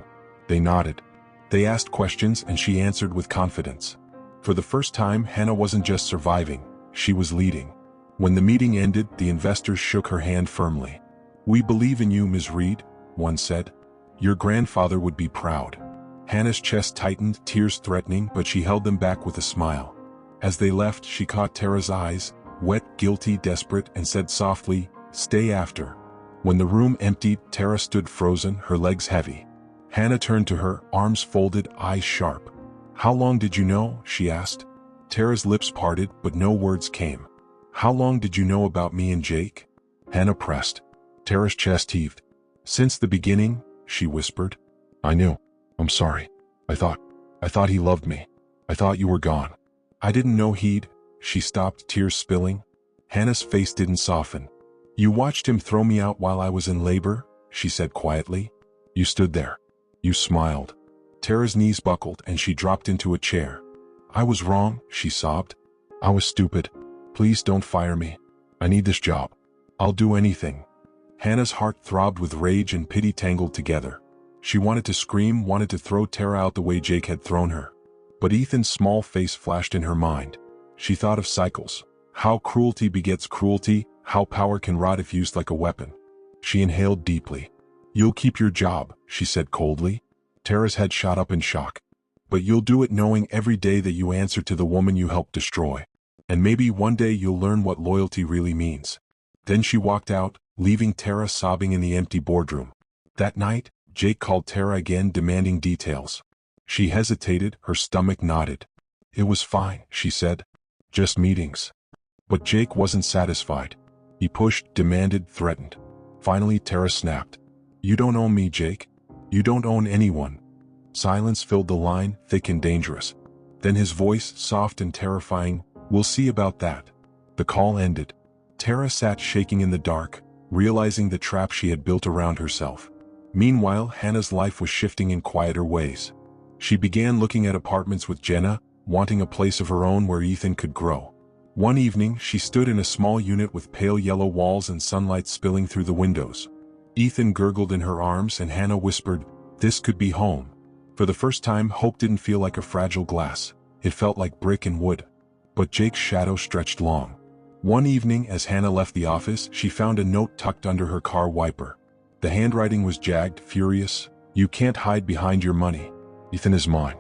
They nodded. They asked questions and she answered with confidence. For the first time, Hannah wasn't just surviving, she was leading. When the meeting ended, the investors shook her hand firmly. "We believe in you, Ms. Reed," one said. "Your grandfather would be proud." Hannah's chest tightened, tears threatening, but she held them back with a smile. As they left, she caught Tara's eyes, wet, guilty, desperate, and said softly, "Stay after." When the room emptied, Tara stood frozen, her legs heavy. Hannah turned to her, arms folded, eyes sharp. "How long did you know?" she asked. Tara's lips parted, but no words came. "How long did you know about me and Jake?" Hannah pressed. Tara's chest heaved. "Since the beginning," she whispered. "I knew. I'm sorry. I thought he loved me. I thought you were gone. I didn't know he'd—" She stopped, tears spilling. Hannah's face didn't soften. "You watched him throw me out while I was in labor," she said quietly. "You stood there. You smiled." Tara's knees buckled and she dropped into a chair. "I was wrong," she sobbed. "I was stupid. Please don't fire me. I need this job. I'll do anything." Hannah's heart throbbed with rage and pity tangled together. She wanted to scream, wanted to throw Tara out the way Jake had thrown her. But Ethan's small face flashed in her mind. She thought of cycles. How cruelty begets cruelty, how power can rot if used like a weapon. She inhaled deeply. "You'll keep your job," she said coldly. Tara's head shot up in shock. "But you'll do it knowing every day that you answer to the woman you helped destroy. And maybe one day you'll learn what loyalty really means." Then she walked out, leaving Tara sobbing in the empty boardroom. That night, Jake called Tara again, demanding details. She hesitated, her stomach knotted. "It was fine," she said. "Just meetings." But Jake wasn't satisfied. He pushed, demanded, threatened. Finally, Tara snapped. "You don't own me, Jake. You don't own anyone." Silence filled the line, thick and dangerous. Then his voice, soft and terrifying, "We'll see about that." The call ended. Tara sat shaking in the dark, realizing the trap she had built around herself. Meanwhile, Hannah's life was shifting in quieter ways. She began looking at apartments with Jenna, wanting a place of her own where Ethan could grow. One evening, she stood in a small unit with pale yellow walls and sunlight spilling through the windows. Ethan gurgled in her arms and Hannah whispered, "This could be home." For the first time, hope didn't feel like a fragile glass. It felt like brick and wood. But Jake's shadow stretched long. One evening, as Hannah left the office, she found a note tucked under her car wiper. The handwriting was jagged, furious. "You can't hide behind your money. Ethan is mine.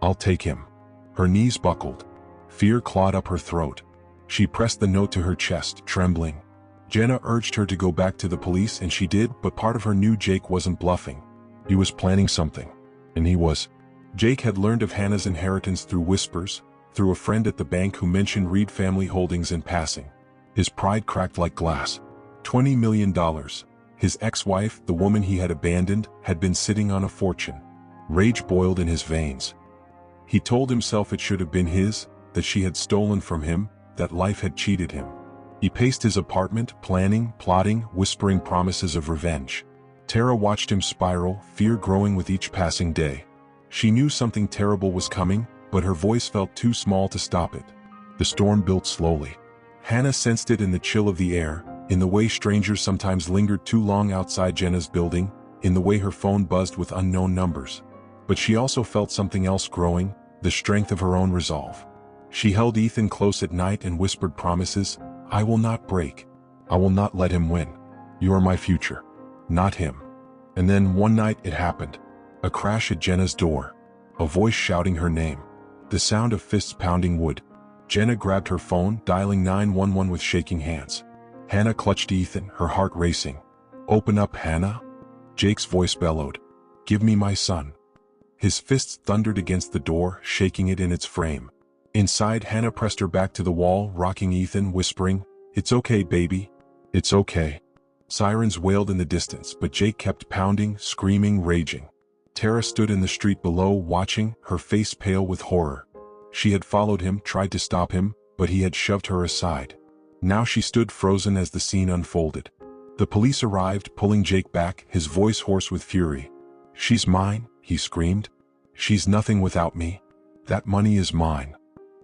I'll take him." Her knees buckled. Fear clawed up her throat. She pressed the note to her chest, trembling. Jenna urged her to go back to the police and she did, but part of her knew Jake wasn't bluffing. He was planning something. And he was. Jake had learned of Hannah's inheritance through whispers, through a friend at the bank who mentioned Reed family holdings in passing. His pride cracked like glass. $20 million. His ex-wife, the woman he had abandoned, had been sitting on a fortune. Rage boiled in his veins. He told himself it should have been his, that she had stolen from him, that life had cheated him. He paced his apartment, planning, plotting, whispering promises of revenge. Tara watched him spiral, fear growing with each passing day. She knew something terrible was coming, but her voice felt too small to stop it. The storm built slowly. Hannah sensed it in the chill of the air, in the way strangers sometimes lingered too long outside Jenna's building, in the way her phone buzzed with unknown numbers. But she also felt something else growing, the strength of her own resolve. She held Ethan close at night and whispered promises. "I will not break. I will not let him win. You are my future, not him." And then one night it happened. A crash at Jenna's door. A voice shouting her name. The sound of fists pounding wood. Jenna grabbed her phone, dialing 911 with shaking hands. Hannah clutched Ethan, her heart racing. "Open up, Hannah." Jake's voice bellowed. "Give me my son." His fists thundered against the door, shaking it in its frame. Inside, Hannah pressed her back to the wall, rocking Ethan, whispering, "It's okay, baby. It's okay." Sirens wailed in the distance, but Jake kept pounding, screaming, raging. Tara stood in the street below, watching, her face pale with horror. She had followed him, tried to stop him, but he had shoved her aside. Now she stood frozen as the scene unfolded. The police arrived, pulling Jake back, his voice hoarse with fury. "She's mine," he screamed. "She's nothing without me. That money is mine."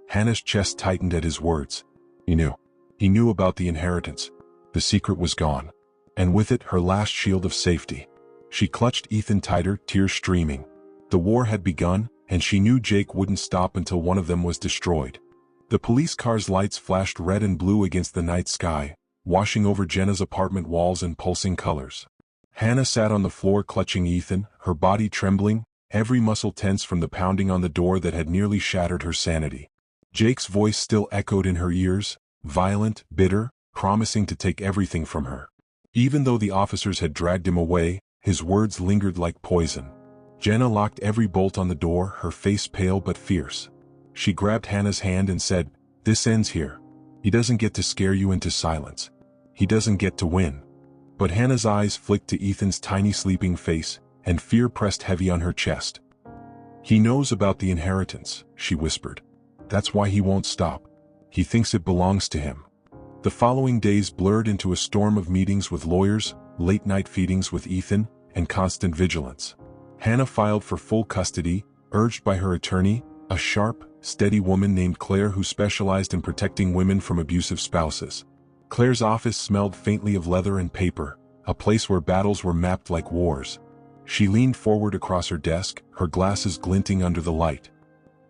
Hannah's chest tightened at his words. He knew. He knew about the inheritance. The secret was gone. And with it, her last shield of safety. She clutched Ethan tighter, tears streaming. The war had begun, and she knew Jake wouldn't stop until one of them was destroyed. The police car's lights flashed red and blue against the night sky, washing over Jenna's apartment walls in pulsing colors. Hannah sat on the floor clutching Ethan, her body trembling, every muscle tense from the pounding on the door that had nearly shattered her sanity. Jake's voice still echoed in her ears, violent, bitter, promising to take everything from her. Even though the officers had dragged him away, his words lingered like poison. Jenna locked every bolt on the door, her face pale but fierce. She grabbed Hannah's hand and said, "This ends here. He doesn't get to scare you into silence. He doesn't get to win." But Hannah's eyes flicked to Ethan's tiny sleeping face, and fear pressed heavy on her chest. "He knows about the inheritance," she whispered. "That's why he won't stop. He thinks it belongs to him." The following days blurred into a storm of meetings with lawyers, late-night feedings with Ethan, and constant vigilance. Hannah filed for full custody, urged by her attorney, a sharp, steady woman named Claire who specialized in protecting women from abusive spouses. Claire's office smelled faintly of leather and paper, a place where battles were mapped like wars. She leaned forward across her desk, her glasses glinting under the light.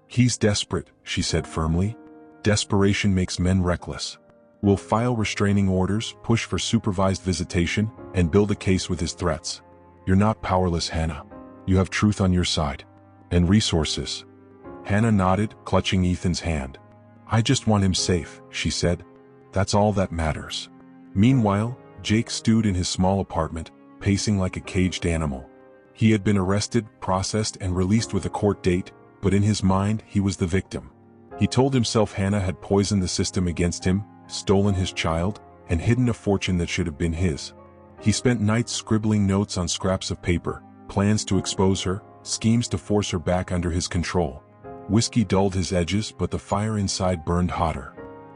"He's desperate," she said firmly. "Desperation makes men reckless. We'll file restraining orders, push for supervised visitation, and build a case with his threats. You're not powerless, Hannah. You have truth on your side. And resources." Hannah nodded, clutching Ethan's hand. "I just want him safe," she said. "That's all that matters." Meanwhile, Jake stewed in his small apartment, pacing like a caged animal. He had been arrested, processed, and released with a court date, but in his mind, he was the victim. He told himself Hannah had poisoned the system against him, stolen his child, and hidden a fortune that should have been his. He spent nights scribbling notes on scraps of paper, plans to expose her, schemes to force her back under his control. Whiskey dulled his edges, but the fire inside burned hotter.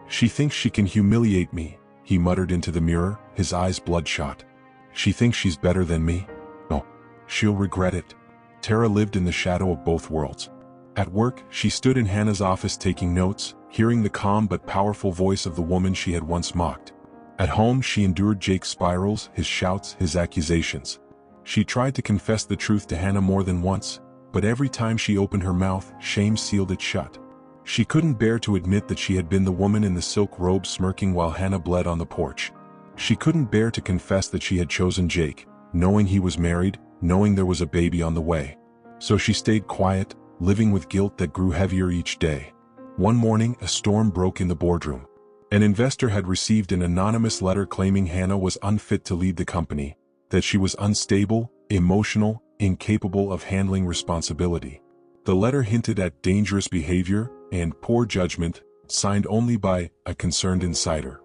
"She thinks she can humiliate me," he muttered into the mirror, his eyes bloodshot. "She thinks she's better than me? No. She'll regret it." Tara lived in the shadow of both worlds. At work, she stood in Hannah's office taking notes, hearing the calm but powerful voice of the woman she had once mocked. At home, she endured Jake's spirals, his shouts, his accusations. She tried to confess the truth to Hannah more than once, but every time she opened her mouth, shame sealed it shut. She couldn't bear to admit that she had been the woman in the silk robe smirking while Hannah bled on the porch. She couldn't bear to confess that she had chosen Jake, knowing he was married, knowing there was a baby on the way. So she stayed quiet, living with guilt that grew heavier each day. One morning, a storm broke in the boardroom. An investor had received an anonymous letter claiming Hannah was unfit to lead the company, that she was unstable, emotional, incapable of handling responsibility. The letter hinted at dangerous behavior and poor judgment, signed only by a concerned insider.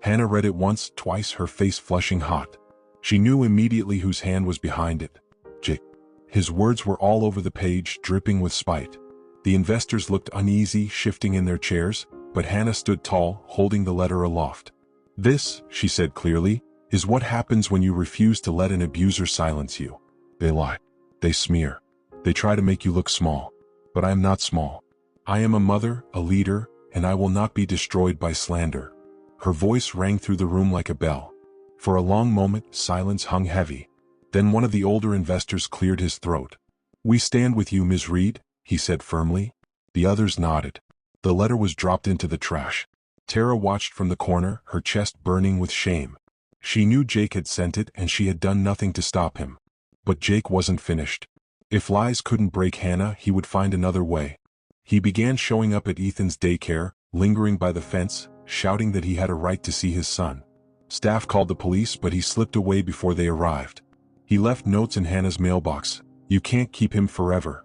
Hannah read it once, twice, her face flushing hot. She knew immediately whose hand was behind it. Jake. His words were all over the page, dripping with spite. The investors looked uneasy, shifting in their chairs, but Hannah stood tall, holding the letter aloft. "This," she said clearly, "is what happens when you refuse to let an abuser silence you. They lie. They smear. They try to make you look small. But I am not small. I am a mother, a leader, and I will not be destroyed by slander." Her voice rang through the room like a bell. For a long moment, silence hung heavy. Then one of the older investors cleared his throat. "We stand with you, Ms. Reed," he said firmly. The others nodded. The letter was dropped into the trash. Tara watched from the corner, her chest burning with shame. She knew Jake had sent it and she had done nothing to stop him. But Jake wasn't finished. If lies couldn't break Hannah, he would find another way. He began showing up at Ethan's daycare, lingering by the fence, shouting that he had a right to see his son. Staff called the police, but he slipped away before they arrived. He left notes in Hannah's mailbox. "You can't keep him forever.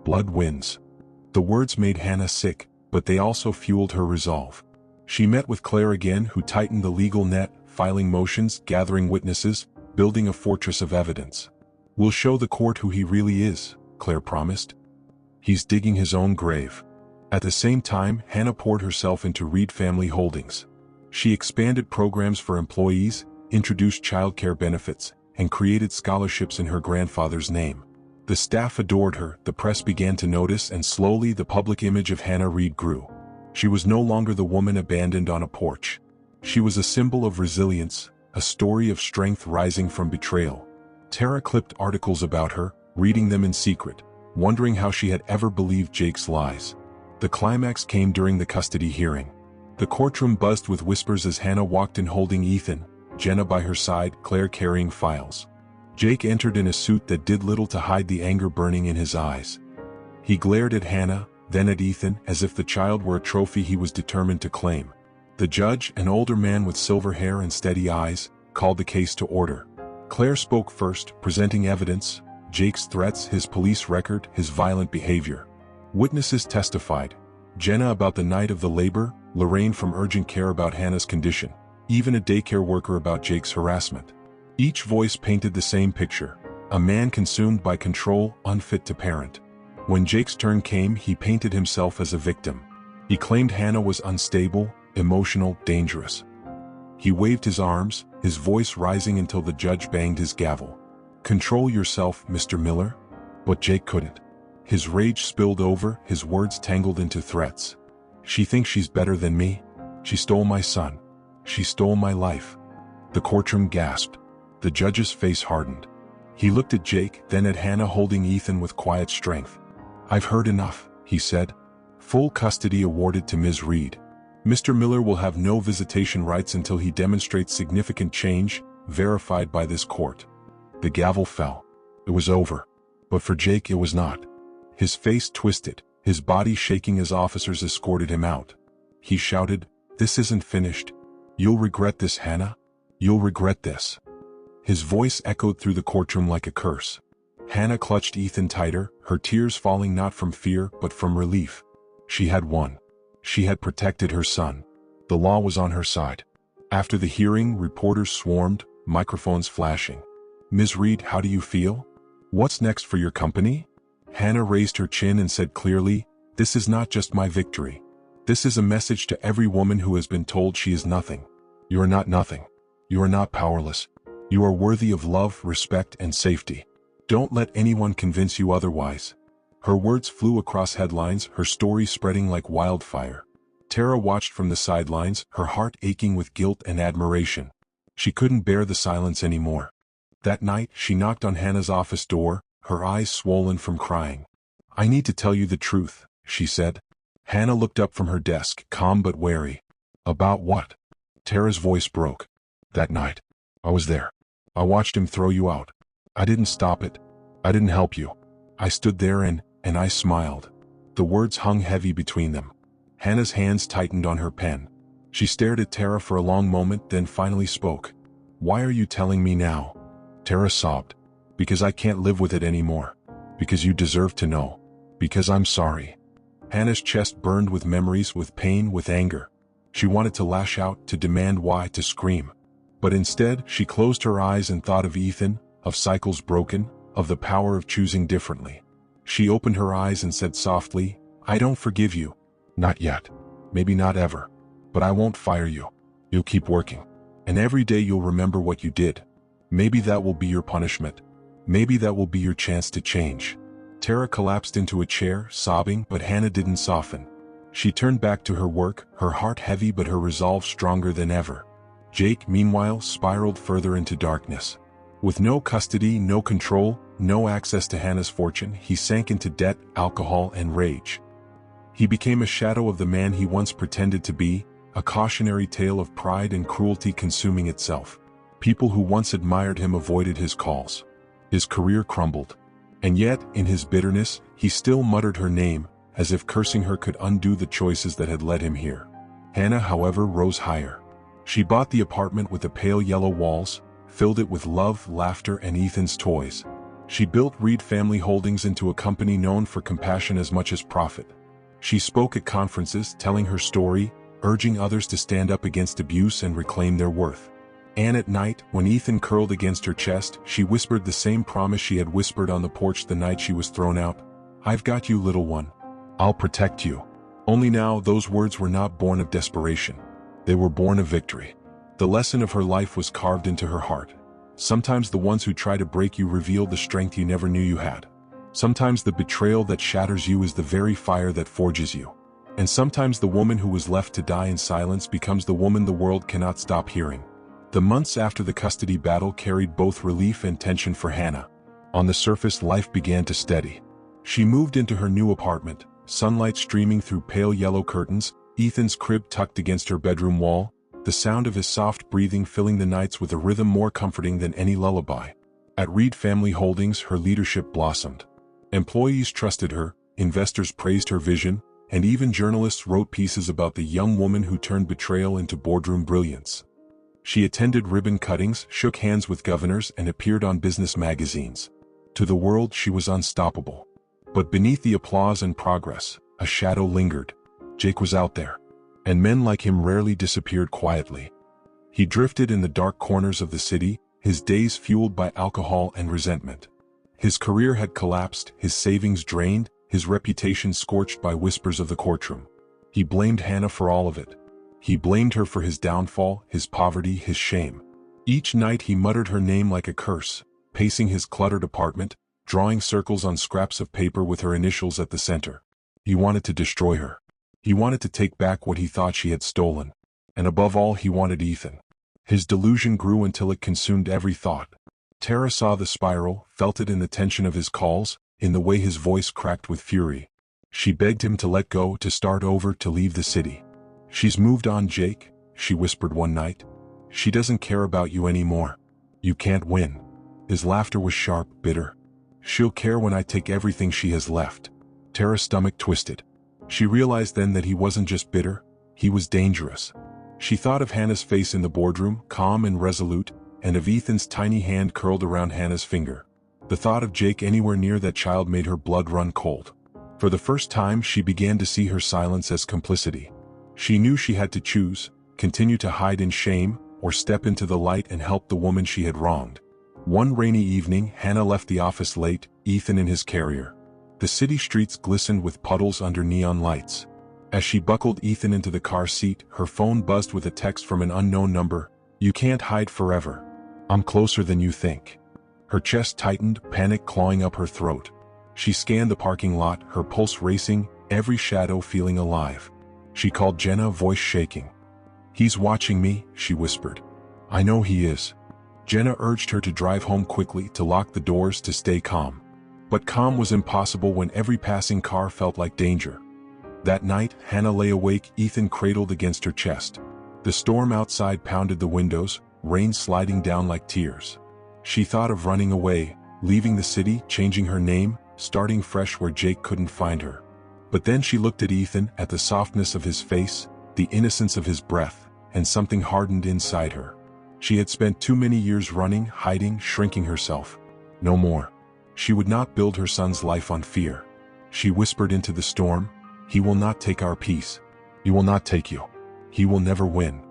Blood wins. The words made Hannah sick, but they also fueled her resolve. She met with Claire again, who tightened the legal net, filing motions, gathering witnesses, building a fortress of evidence. "We'll show the court who he really is," Claire promised. "He's digging his own grave." At the same time, Hannah poured herself into Reed Family Holdings. She expanded programs for employees, introduced childcare benefits, and created scholarships in her grandfather's name. The staff adored her, the press began to notice, and slowly the public image of Hannah Reed grew. She was no longer the woman abandoned on a porch. She was a symbol of resilience, a story of strength rising from betrayal. Tara clipped articles about her, reading them in secret, wondering how she had ever believed Jake's lies. The climax came during the custody hearing. The courtroom buzzed with whispers as Hannah walked in holding Ethan, Jenna by her side, Claire carrying files. Jake entered in a suit that did little to hide the anger burning in his eyes. He glared at Hannah, then at Ethan, as if the child were a trophy he was determined to claim. The judge, an older man with silver hair and steady eyes, called the case to order. Claire spoke first, presenting evidence: Jake's threats, his police record, his violent behavior. Witnesses testified: Jenna about the night of the labor, Lorraine from urgent care about Hannah's condition, even a daycare worker about Jake's harassment. Each voice painted the same picture: a man consumed by control, unfit to parent. When Jake's turn came, he painted himself as a victim. He claimed Hannah was unstable, emotional, dangerous. He waved his arms, his voice rising until the judge banged his gavel. "Control yourself, Mr. Miller." But Jake couldn't. His rage spilled over, his words tangled into threats. "She thinks she's better than me. She stole my son. She stole my life." The courtroom gasped. The judge's face hardened. He looked at Jake, then at Hannah holding Ethan with quiet strength. "I've heard enough," he said. "Full custody awarded to Ms. Reed. Mr. Miller will have no visitation rights until he demonstrates significant change, verified by this court." The gavel fell. It was over. But for Jake it was not. His face twisted, his body shaking as officers escorted him out. He shouted, "This isn't finished. You'll regret this, Hannah. You'll regret this." His voice echoed through the courtroom like a curse. Hannah clutched Ethan tighter, her tears falling not from fear but from relief. She had won. She had protected her son. The law was on her side. After the hearing, reporters swarmed, microphones flashing. "Ms. Reed, how do you feel? What's next for your company?" Hannah raised her chin and said clearly, "This is not just my victory. This is a message to every woman who has been told she is nothing. You are not nothing. You are not powerless. You are worthy of love, respect, and safety. Don't let anyone convince you otherwise." Her words flew across headlines, her story spreading like wildfire. Tara watched from the sidelines, her heart aching with guilt and admiration. She couldn't bear the silence anymore. That night, she knocked on Hannah's office door, her eyes swollen from crying. "I need to tell you the truth," she said. Hannah looked up from her desk, calm but wary. "About what?" Tara's voice broke. "That night. I was there. I watched him throw you out. I didn't stop it. I didn't help you. I stood there and I smiled." The words hung heavy between them. Hannah's hands tightened on her pen. She stared at Tara for a long moment, then finally spoke. "Why are you telling me now?" Tara sobbed. "Because I can't live with it anymore. Because you deserve to know. Because I'm sorry." Hannah's chest burned with memories, with pain, with anger. She wanted to lash out, to demand why, to scream. But instead, she closed her eyes and thought of Ethan, of cycles broken, of the power of choosing differently. She opened her eyes and said softly, "I don't forgive you. Not yet. Maybe not ever. But I won't fire you. You'll keep working. And every day you'll remember what you did. Maybe that will be your punishment. Maybe that will be your chance to change." Tara collapsed into a chair, sobbing, but Hannah didn't soften. She turned back to her work, her heart heavy but her resolve stronger than ever. Jake, meanwhile, spiraled further into darkness. With no custody, no control, no access to Hannah's fortune, he sank into debt, alcohol, and rage. He became a shadow of the man he once pretended to be, a cautionary tale of pride and cruelty consuming itself. People who once admired him avoided his calls. His career crumbled. And yet, in his bitterness, he still muttered her name, as if cursing her could undo the choices that had led him here. Hannah, however, rose higher. She bought the apartment with the pale yellow walls, filled it with love, laughter, and Ethan's toys. She built Reed Family Holdings into a company known for compassion as much as profit. She spoke at conferences, telling her story, urging others to stand up against abuse and reclaim their worth. And at night, when Ethan curled against her chest, she whispered the same promise she had whispered on the porch the night she was thrown out. "I've got you, little one. I'll protect you." Only now, those words were not born of desperation. They were born of victory. The lesson of her life was carved into her heart. Sometimes the ones who try to break you reveal the strength you never knew you had. Sometimes the betrayal that shatters you is the very fire that forges you. And sometimes the woman who was left to die in silence becomes the woman the world cannot stop hearing. The months after the custody battle carried both relief and tension for Hannah. On the surface, life began to steady. She moved into her new apartment, sunlight streaming through pale yellow curtains, Ethan's crib tucked against her bedroom wall, the sound of his soft breathing filling the nights with a rhythm more comforting than any lullaby. At Reed Family Holdings, her leadership blossomed. Employees trusted her, investors praised her vision, and even journalists wrote pieces about the young woman who turned betrayal into boardroom brilliance. She attended ribbon cuttings, shook hands with governors, and appeared on business magazines. To the world, she was unstoppable. But beneath the applause and progress, a shadow lingered. Jake was out there, and men like him rarely disappeared quietly. He drifted in the dark corners of the city, his days fueled by alcohol and resentment. His career had collapsed, his savings drained, his reputation scorched by whispers of the courtroom. He blamed Hannah for all of it. He blamed her for his downfall, his poverty, his shame. Each night he muttered her name like a curse, pacing his cluttered apartment, drawing circles on scraps of paper with her initials at the center. He wanted to destroy her. He wanted to take back what he thought she had stolen. And above all, he wanted Ethan. His delusion grew until it consumed every thought. Tara saw the spiral, felt it in the tension of his calls, in the way his voice cracked with fury. She begged him to let go, to start over, to leave the city. "She's moved on, Jake," she whispered one night. "She doesn't care about you anymore. You can't win." His laughter was sharp, bitter. "She'll care when I take everything she has left." Tara's stomach twisted. She realized then that he wasn't just bitter, he was dangerous. She thought of Hannah's face in the boardroom, calm and resolute, and of Ethan's tiny hand curled around Hannah's finger. The thought of Jake anywhere near that child made her blood run cold. For the first time, she began to see her silence as complicity. She knew she had to choose, continue to hide in shame, or step into the light and help the woman she had wronged. One rainy evening, Hannah left the office late, Ethan in his carrier. The city streets glistened with puddles under neon lights. As she buckled Ethan into the car seat, her phone buzzed with a text from an unknown number. "You can't hide forever. I'm closer than you think." Her chest tightened, panic clawing up her throat. She scanned the parking lot, her pulse racing, every shadow feeling alive. She called Jenna, voice shaking. "He's watching me," she whispered. "I know he is." Jenna urged her to drive home quickly, to lock the doors, to stay calm. But calm was impossible when every passing car felt like danger. That night, Hannah lay awake, Ethan cradled against her chest. The storm outside pounded the windows, rain sliding down like tears. She thought of running away, leaving the city, changing her name, starting fresh where Jake couldn't find her. But then she looked at Ethan, at the softness of his face, the innocence of his breath, and something hardened inside her. She had spent too many years running, hiding, shrinking herself. No more. She would not build her son's life on fear. She whispered into the storm, "He will not take our peace. He will not take you. He will never win."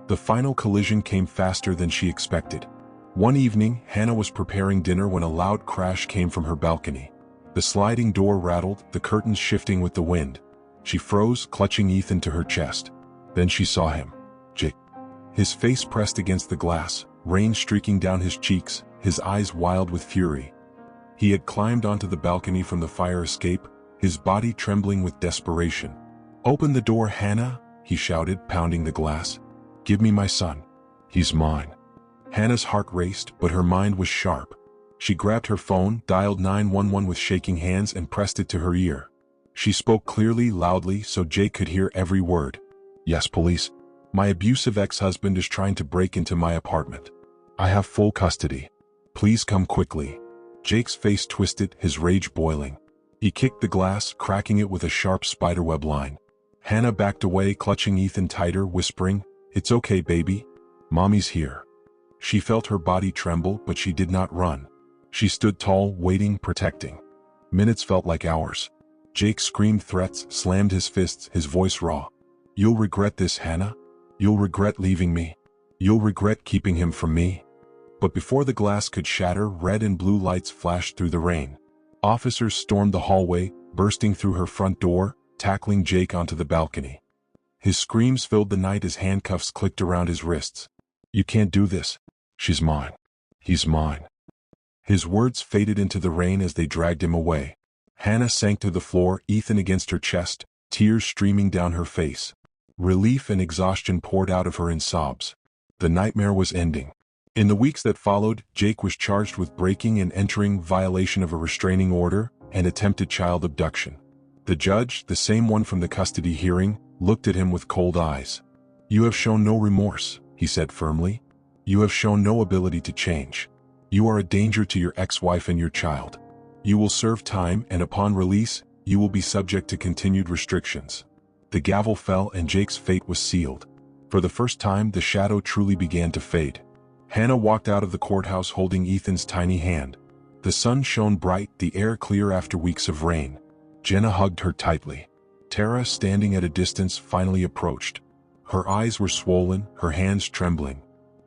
The final collision came faster than she expected. One evening, Hannah was preparing dinner when a loud crash came from her balcony. The sliding door rattled, the curtains shifting with the wind. She froze, clutching Ethan to her chest. Then she saw him. Jake. His face pressed against the glass, rain streaking down his cheeks, his eyes wild with fury. He had climbed onto the balcony from the fire escape, his body trembling with desperation. "Open the door, Hannah," he shouted, pounding the glass. "Give me my son. He's mine." Hannah's heart raced, but her mind was sharp. She grabbed her phone, dialed 911 with shaking hands, and pressed it to her ear. She spoke clearly, loudly, so Jake could hear every word. "Yes, police. My abusive ex-husband is trying to break into my apartment. I have full custody. Please come quickly." Jake's face twisted, his rage boiling. He kicked the glass, cracking it with a sharp spiderweb line. Hannah backed away, clutching Ethan tighter, whispering, "It's okay, baby. Mommy's here." She felt her body tremble, but she did not run. She stood tall, waiting, protecting. Minutes felt like hours. Jake screamed threats, slammed his fists, his voice raw. "You'll regret this, Hannah. You'll regret leaving me. You'll regret keeping him from me." But before the glass could shatter, red and blue lights flashed through the rain. Officers stormed the hallway, bursting through her front door, tackling Jake onto the balcony. His screams filled the night as handcuffs clicked around his wrists. "You can't do this. She's mine. He's mine." His words faded into the rain as they dragged him away. Hannah sank to the floor, Ethan against her chest, tears streaming down her face. Relief and exhaustion poured out of her in sobs. The nightmare was ending. In the weeks that followed, Jake was charged with breaking and entering, violation of a restraining order, and attempted child abduction. The judge, the same one from the custody hearing, looked at him with cold eyes. "You have shown no remorse," he said firmly. "You have shown no ability to change. You are a danger to your ex-wife and your child. You will serve time, and upon release, you will be subject to continued restrictions." The gavel fell and Jake's fate was sealed. For the first time, the shadow truly began to fade. Hannah walked out of the courthouse holding Ethan's tiny hand. The sun shone bright, the air clear after weeks of rain. Jenna hugged her tightly. Tara, standing at a distance, finally approached. Her eyes were swollen, her hands trembling.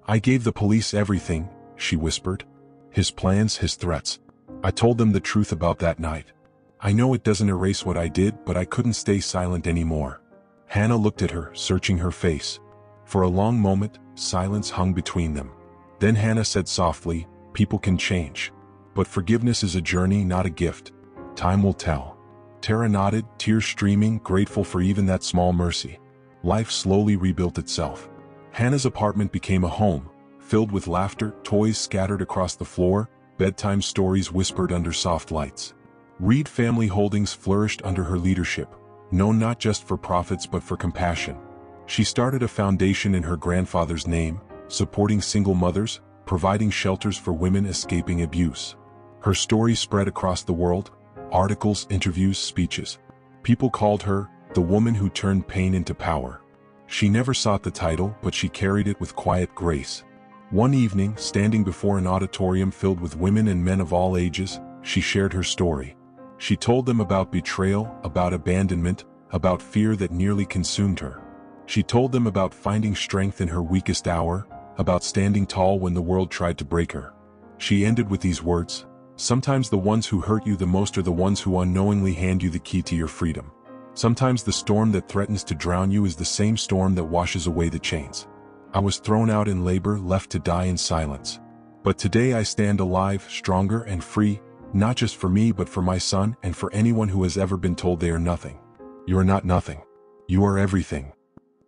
"I gave the police everything," she whispered. "His plans, his threats. I told them the truth about that night. I know it doesn't erase what I did, but I couldn't stay silent anymore." Hannah looked at her, searching her face. For a long moment, silence hung between them. Then Hannah said softly, "People can change. But forgiveness is a journey, not a gift. Time will tell." Tara nodded, tears streaming, grateful for even that small mercy. Life slowly rebuilt itself. Hannah's apartment became a home, filled with laughter, toys scattered across the floor, bedtime stories whispered under soft lights. Reed Family Holdings flourished under her leadership, known not just for profits but for compassion. She started a foundation in her grandfather's name, supporting single mothers, providing shelters for women escaping abuse. Her story spread across the world, articles, interviews, speeches. People called her the woman who turned pain into power. She never sought the title, but she carried it with quiet grace. One evening, standing before an auditorium filled with women and men of all ages, she shared her story. She told them about betrayal, about abandonment, about fear that nearly consumed her. She told them about finding strength in her weakest hour, about standing tall when the world tried to break her. She ended with these words: "Sometimes the ones who hurt you the most are the ones who unknowingly hand you the key to your freedom. Sometimes the storm that threatens to drown you is the same storm that washes away the chains. I was thrown out in labor, left to die in silence. But today I stand alive, stronger and free, not just for me but for my son and for anyone who has ever been told they are nothing. You are not nothing. You are everything."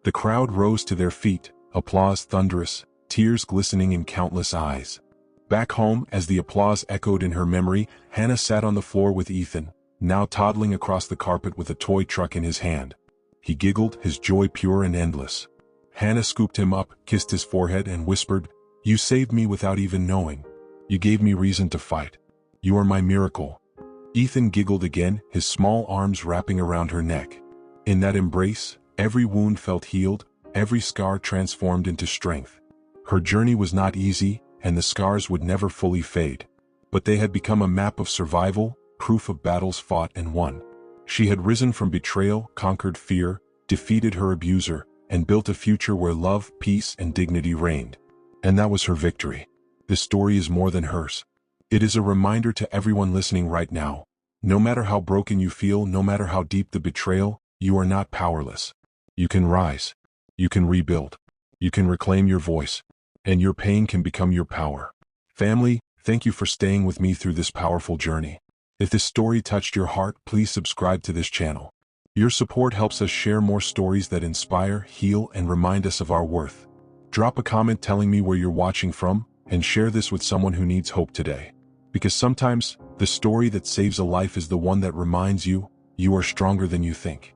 The crowd rose to their feet, applause thunderous, tears glistening in countless eyes. Back home, as the applause echoed in her memory, Hannah sat on the floor with Ethan, now toddling across the carpet with a toy truck in his hand. He giggled, his joy pure and endless. Hannah scooped him up, kissed his forehead, and whispered, "You saved me without even knowing. You gave me reason to fight. You are my miracle." Ethan giggled again, his small arms wrapping around her neck. In that embrace, every wound felt healed, every scar transformed into strength. Her journey was not easy, and the scars would never fully fade. But they had become a map of survival, proof of battles fought and won. She had risen from betrayal, conquered fear, defeated her abuser, and built a future where love, peace, and dignity reigned. And that was her victory. This story is more than hers. It is a reminder to everyone listening right now. No matter how broken you feel, no matter how deep the betrayal, you are not powerless. You can rise. You can rebuild. You can reclaim your voice. And your pain can become your power. Family, thank you for staying with me through this powerful journey. If this story touched your heart, please subscribe to this channel. Your support helps us share more stories that inspire, heal, and remind us of our worth. Drop a comment telling me where you're watching from, and share this with someone who needs hope today. Because sometimes, the story that saves a life is the one that reminds you, you are stronger than you think.